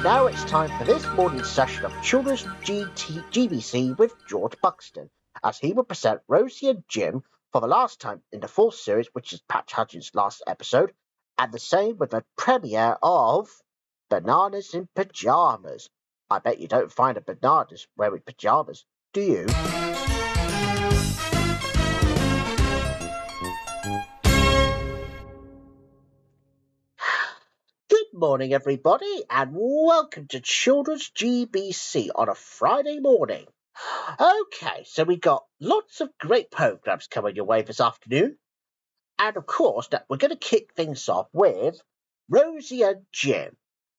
now it's time for this morning's session of Children's GBC with George Buxton, as he will present Rosie and Jim for the last time in the fourth series, which is Pat Hutchins' last episode, and the same with the premiere of Bananas in Pyjamas. I bet you don't find a bananas wearing pyjamas, do you? Good morning, everybody, and welcome to Children's GBC on a Friday morning. Okay, so we got lots of great programs coming your way this afternoon. And of course, we're going to kick things off with Rosie and Jim.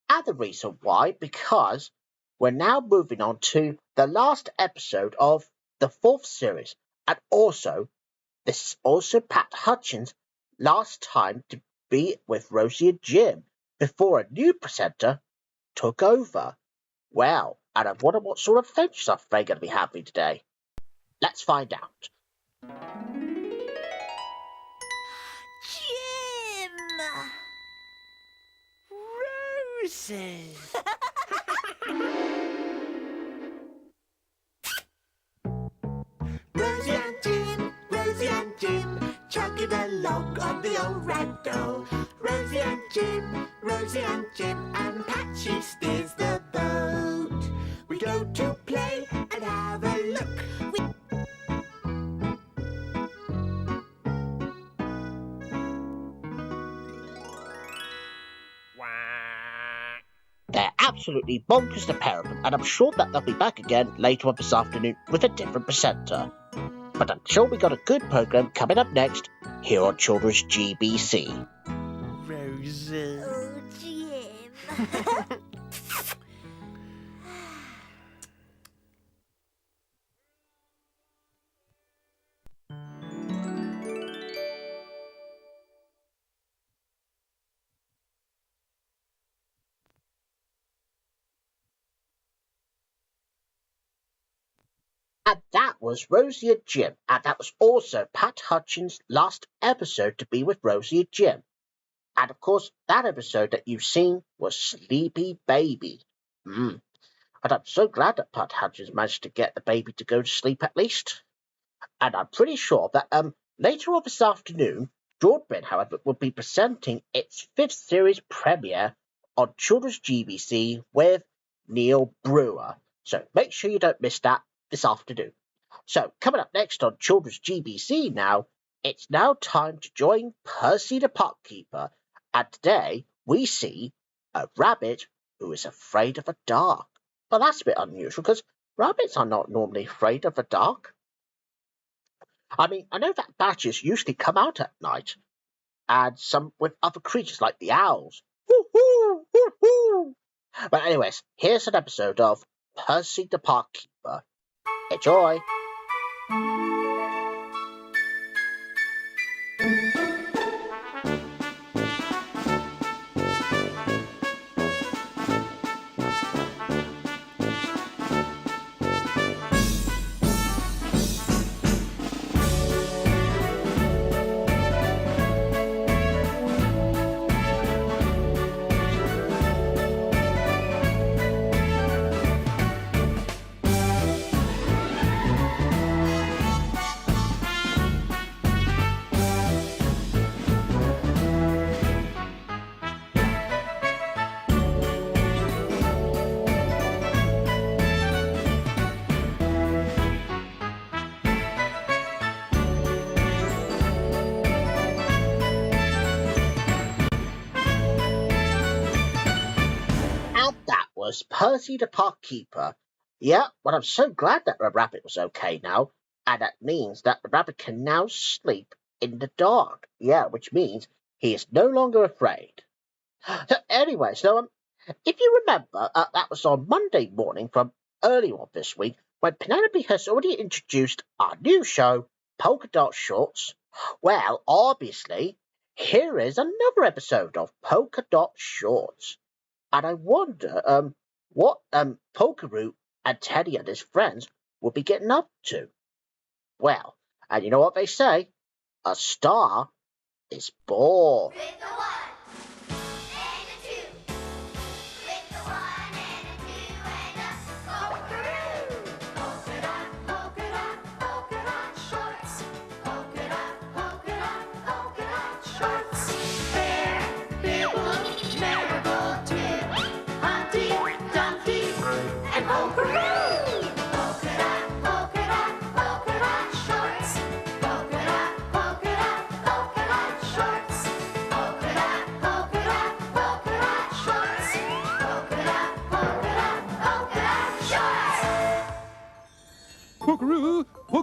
And the reason why, because we're now moving on to the last episode of the fourth series. And also, this is also Pat Hutchins' last time to be with Rosie and Jim before a new presenter took over. Well, and I wonder what sort of adventure stuff they're going to be having today. Let's find out. Jim! Rosie! Rosie and Jim, chugging along on the old ragdoll. Rosie and Jim, and Patchy steers the boat. We go to play and have a look. They're absolutely bonkers, the pair of them, and I'm sure that they'll be back again later on this afternoon with a different presenter. But I'm sure we got a good program coming up next here on Children's GBC. Rosie. Oh, Jim. And that was Rosie and Jim, and that was also Pat Hutchins' last episode to be with Rosie and Jim. And of course, that episode that you've seen was Sleepy Baby. And I'm so glad that Pat Hutchins managed to get the baby to go to sleep at least. And I'm pretty sure that later on this afternoon, Broadbent, however, will be presenting its fifth series premiere on Children's GBC with Neil Brewer. So make sure you don't miss that this afternoon. So coming up next on Children's GBC now, it's now time to join Percy the Park Keeper. And today we see a rabbit who is afraid of the dark. Well, that's a bit unusual because rabbits are not normally afraid of the dark. I mean, I know that badgers usually come out at night, and some with other creatures like the owls. Woo-hoo, woo-hoo. But anyways, here's an episode of Percy the Park Keeper. Enjoy! Percy the Park Keeper. Yeah, well, I'm so glad that the rabbit was okay now, and that means that the rabbit can now sleep in the dark. Yeah, which means he is no longer afraid. So anyway, if you remember, that was on Monday morning from earlier on this week when Penelope has already introduced our new show, Polka Dot Shorts. Well, obviously, here is another episode of Polka Dot Shorts. And I wonder what Polkaroo and Teddy and his friends will be getting up to. Well, and you know what they say? A star is born. With the 1 and the 2. With the 1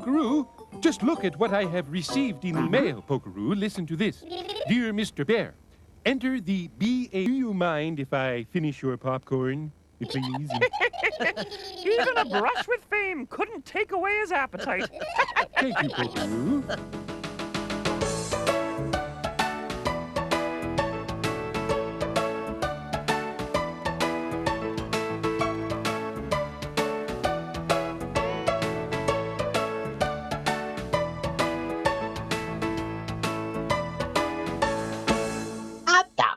Pokeroo, just look at what I have received in the mail, Pokeroo. Listen to this. Dear Mr. Bear, enter the B.A. Do you mind if I finish your popcorn, please? Even a brush with fame couldn't take away his appetite. Thank you, Pokeroo.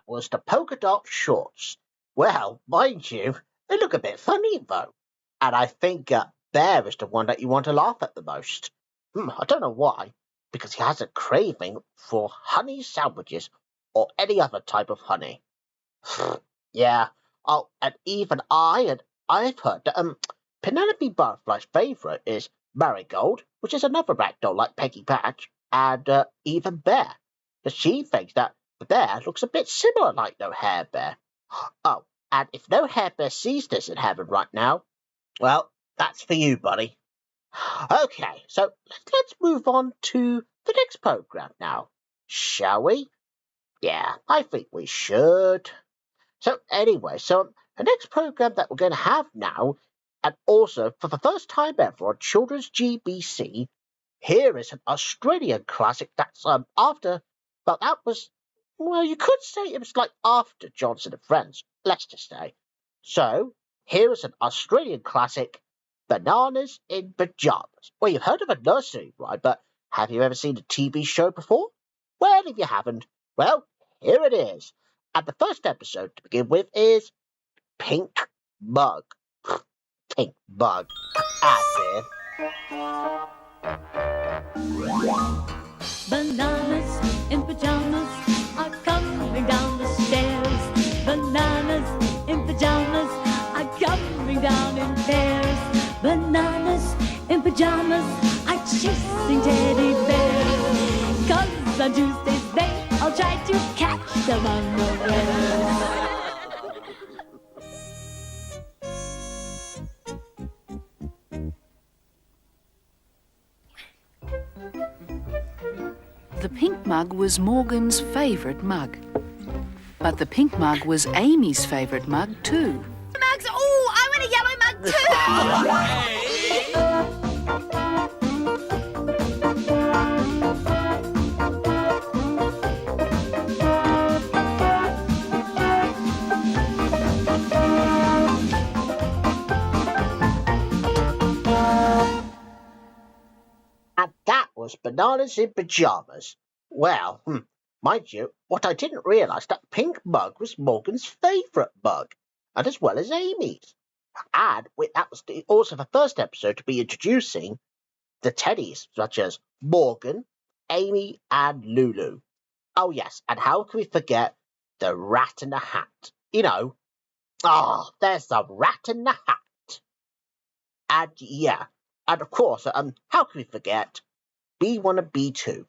Was the polka dot shorts. Well, mind you, they look a bit funny though, and I think Bear is the one that you want to laugh at the most. I don't know why, because he has a craving for honey sandwiches or any other type of honey. Yeah, oh, and even I've heard that Penelope Butterfly's favourite is Marigold, which is another ragdoll like Peggy Patch, and even Bear, because she thinks that the bear looks a bit similar like No Hair Bear. Oh, and if No Hair Bear sees this in heaven right now, well, that's for you, buddy. Okay, so let's move on to the next program now, shall we? Yeah, I think we should. So anyway, the next program that we're going to have now, and also for the first time ever on Children's GBC, here is an Australian classic that's after, well, that was, well, you could say it was like after Johnson and Friends, let's just say. So, here is an Australian classic, Bananas in Pyjamas. Well, you've heard of a nursery rhyme, but have you ever seen a TV show before? Well, if you haven't, well, here it is. And the first episode to begin with is Pink Mug. Pink Mug. Bananas in pajamas are coming down the stairs. Bananas in pajamas are coming down in pairs. Bananas in pajamas are chasing teddy bears. 'Cause on Tuesdays they all try to catch them unawares. The pink mug was Morgan's favourite mug. But the pink mug was Amy's favourite mug too. Mugs! Oh, I want a yellow mug too! And that was Bananas in Pyjamas. Well, mind you, what I didn't realise that pink mug was Morgan's favourite mug, and as well as Amy's. And that was also the first episode to be introducing the teddies, such as Morgan, Amy, and Lulu. Oh yes, and how can we forget the rat in the hat? You know, there's the rat in the hat. And yeah, and of course, how can we forget B1 and B2,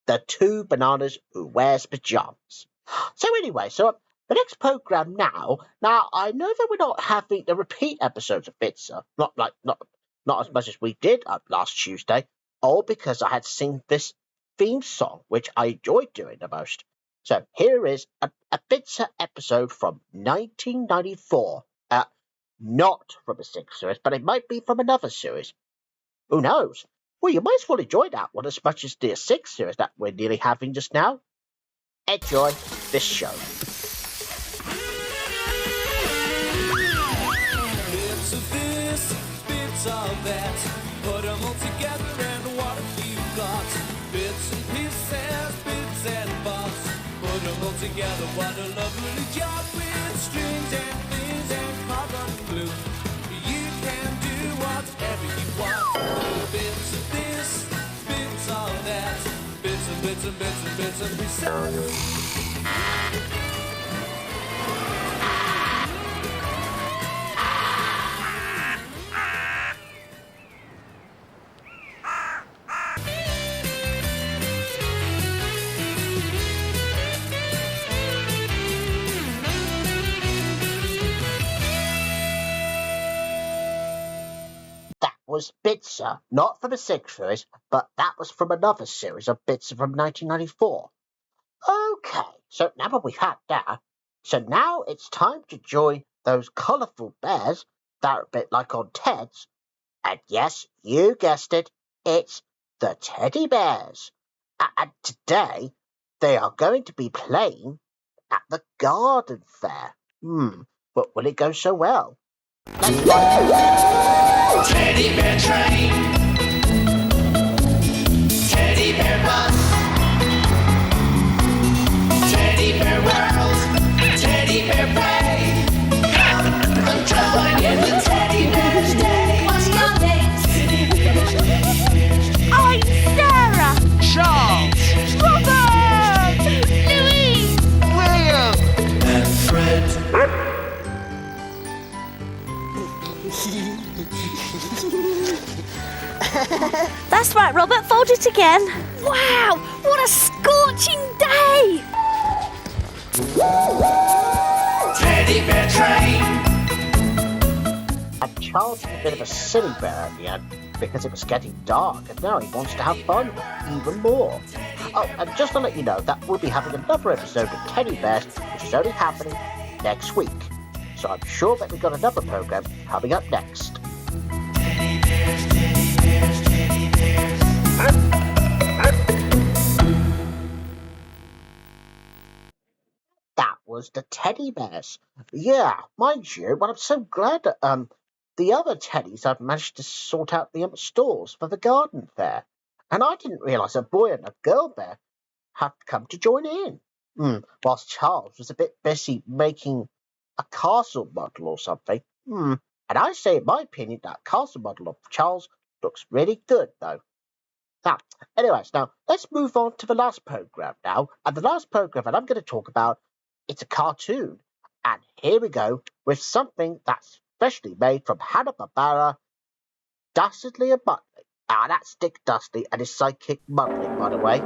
the two bananas who wears pajamas? So anyway, the next program now I know that we're not having the repeat episodes of Bitzer, not as much as we did last Tuesday, all because I had to sing this theme song, which I enjoyed doing the most. So here is a Bitzer episode from 1994. Not from a 6th series, but it might be from another series. Who knows? Well, you might as well enjoy that one as much as the 6th series that we're nearly having just now. Enjoy this show. Bits of this, bits of that. Put them all together and what have you got? Bits and pieces, bits and bobs. Put them all together, what a lovely job with strings and things and carbon glue. You can do whatever you want. Bits of this, bits of that. Bits and bits and bits and bits and pieces. was Bitzer, not from a sixth series, but that was from another series of Bitzer from 1994. Okay, so now that we've had that, so now it's time to join those colourful bears that are a bit like on Ted's. And yes, you guessed it, it's the teddy bears. And today, they are going to be playing at the garden fair. But will it go so well? Let's find out. Teddy bear train, teddy bear bus, teddy bear world, teddy bear play. Come join in the teddy bear's day. What's your name? Teddy bears, teddy bears, teddy I'm Sarah. Charles, Robert. Louise. William, and Fred. That's right, Robert. Fold it again. Wow, what a scorching day! Teddy bear train. And Charles was a bit of a silly bear at the end because it was getting dark and now he wants to have fun even more. Oh, and just to let you know that we'll be having another episode of Teddy Bears, which is only happening next week. So I'm sure that we've got another program coming up next. Teddy bears, teddy bears, teddy bears. That was the teddy bears. Yeah, mind you, but I'm so glad that the other teddies I've managed to sort out the stalls for the garden fair. And I didn't realise a boy and a girl bear had come to join in. Whilst Charles was a bit busy making a castle model or something. And I say, in my opinion, that castle model of Charles looks really good, though. Now, anyways, now let's move on to the last program now. And the last program that I'm going to talk about, it's a cartoon. And here we go with something that's specially made from Hanna-Barbera, Dastardly and Muttley. That's Dick Dusty and his sidekick Muttley, by the way.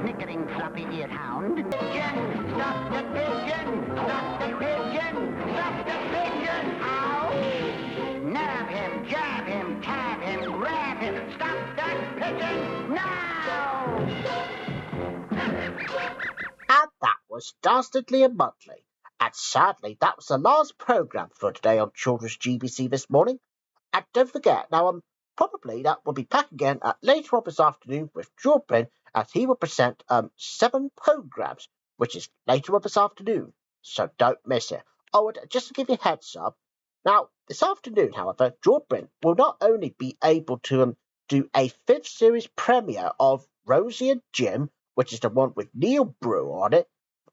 Snickering floppy-eared hound. Pigeon! Stop the pigeon! Stop the pigeon! Stop the pigeon! Ow! Nab him, jab him, tab him, grab him! Stop that pigeon now! And that was Dastardly and Muttley. And sadly, that was the last program for today on Children's GBC this morning. And don't forget, now probably that will be back again later on this afternoon with George Buxton, as he will present 7 programs, which is later on this afternoon. So don't miss it. Oh, and just to give you a heads up, now this afternoon, however, George Buxton will not only be able to do a 5th series premiere of Rosie and Jim, which is the one with Neil Brewer on it,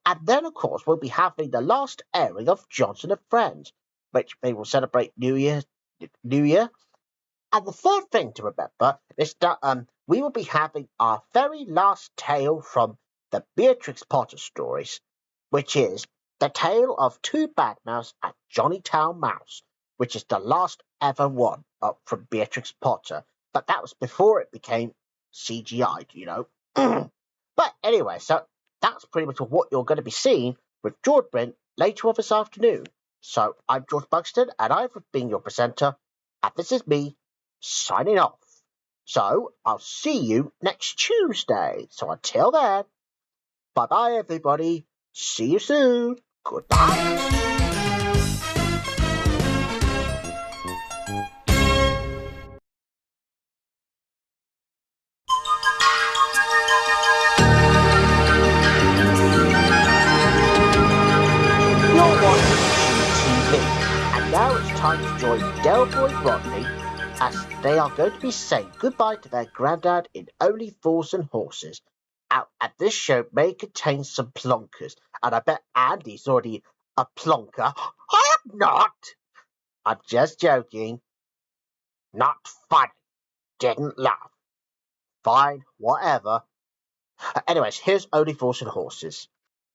and then of course we'll be having the last airing of Johnson and Friends, which they will celebrate New Year. And the third thing to remember is that we will be having our very last tale from the Beatrix Potter stories, which is the tale of 2 Bad Mouse and Johnnytown Mouse, which is the last ever one from Beatrix Potter. But that was before it became CGI'd, you know. But anyway, so that's pretty much what you're going to be seeing with George Buxton later on this afternoon. So I'm George Buxton, and I've been your presenter, and this is me, signing off. So I'll see you next Tuesday. So until then, bye-bye everybody. See you soon. Goodbye. You're watching TV, and now it's time to join Delboy and Rodney as they are going to be saying goodbye to their granddad in Only Fools and Horses. And this show may contain some plonkers, and I bet Andy's already a plonker. I am not. I'm just joking. Not funny. Didn't laugh. Fine, whatever. Anyways, here's Only Fools and Horses.